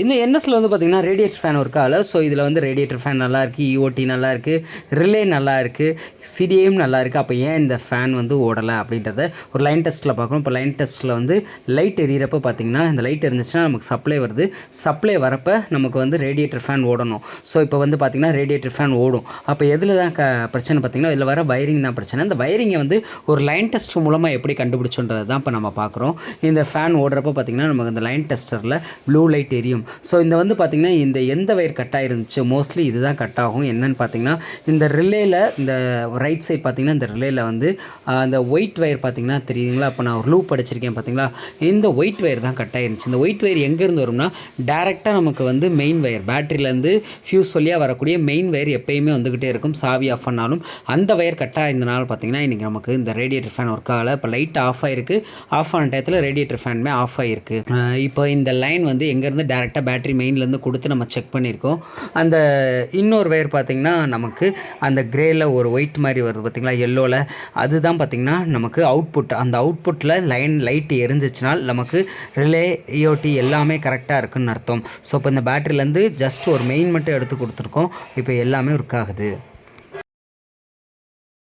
இந்த என்எஸ்ல வந்து பார்த்தீங்கன்னா, ரேடியேட்டர் ஃபேன் ஒர்க் ஆகல. ஸோ இதில வந்து ரேடியேட்டர் ஃபேன் நல்லாயிருக்கு, இஓடி நல்லாயிருக்கு, ரிலே நல்லாயிருக்கு, சிடிஏயும் நல்லாயிருக்கு. அப்போ ஏன் இந்த ஃபேன் வந்து ஓடலை அப்படின்றத ஒரு லைன் டெஸ்ட்டில் பார்க்கணும். இப்போ லைன் டெஸ்ட்டில் வந்து லைட் எரியறப்ப பார்த்தீங்கன்னா, இந்த லைட் எரிஞ்சிச்சுன்னா நமக்கு சப்ளை வருது. சப்ளை வரப்ப நமக்கு வந்து ரேடியேட்டர் ஃபேன் ஓடணும். ஸோ இப்போ வந்து பார்த்தீங்கன்னா, ரேடியேட்டர் ஃபேன் ஓடும். அப்போ எதில தான் பிரச்சனை பார்த்தீங்கன்னா, இதில் வர வயரிங் தான் பிரச்சனை. இந்த வயரிங்கை வந்து ஒரு லைன் டெஸ்ட் மூலமாக எப்படி கண்டுபிடிச்சோன்றது தான் இப்போ நம்ம பார்க்குறோம். இந்த ஃபேன் ஓடுறப்ப பார்த்தீங்கன்னா, நமக்கு இந்த லைன் டெஸ்டரில் ப்ளூ லைட் எரியும். ஸோ இந்த வந்து பார்த்திங்கன்னா, இந்த எந்த வயர் கட் ஆகிருந்துச்சு மோஸ்ட்லி இது தான் கட் ஆகும். என்னென்னு பார்த்தீங்கன்னா, இந்த ரிலேயில் இந்த ரைட் சைட் பார்த்திங்கன்னா, இந்த ரிலேயில் வந்து அந்த ஒயிட் வயர் பார்த்திங்கன்னா தெரியுதுங்களா? அப்போ நான் ஒரு லூப் அடிச்சிருக்கேன் பார்த்தீங்களா? இந்த ஒயிட் வயர் தான் கட் ஆகிருந்துச்சு. இந்த ஒயிட் வயர் எங்கேருந்து வரும்னா, டேரெக்டாக நமக்கு வந்து மெயின் வயர் பேட்டரியிலேருந்து ஃபியூஸ் வழியாக வரக்கூடிய மெயின் வயர் எப்பயுமே வந்துக்கிட்டே இருக்கும். சாவி ஆஃப் பண்ணாலும் அந்த வயர் கட் ஆகிருந்தனால பார்த்திங்கன்னா, இன்றைக்கி நமக்கு இந்த ரேடியேட்டர் ஃபேன் ஒர்க் ஆகலை. இப்போ லைட் ஆஃப் ஆகிருக்கு. ஆஃப் ஆன டயத்தில் ரேடியேட்டர் ஃபேனுமே ஆஃப் ஆகிருக்கு. இப்போ இந்த லைன் வந்து எங்கேருந்து டேரெக்டாக பேட்டரி மெயின்லேருந்து கொடுத்து நம்ம செக் பண்ணியிருக்கோம். அந்த இன்னொரு வயர் பார்த்திங்கன்னா, நமக்கு அந்த கிரேயில் ஒரு ஒயிட் மாதிரி வருது பார்த்திங்களா, எல்லோவில், அதுதான் பார்த்திங்கன்னா நமக்கு அவுட்புட். அந்த அவுட்புட்டில் லைட் எரிஞ்சிச்சுனால் நமக்கு ரிலே, இஓடி எல்லாமே கரெக்டாக இருக்குதுன்னு அர்த்தம். ஸோ இப்போ இந்த பேட்டரியிலேருந்து ஜஸ்ட் ஒரு மெயின் மட்டும் எடுத்து கொடுத்துருக்கோம். இப்போ எல்லாமே ஒர்க் ஆகுது.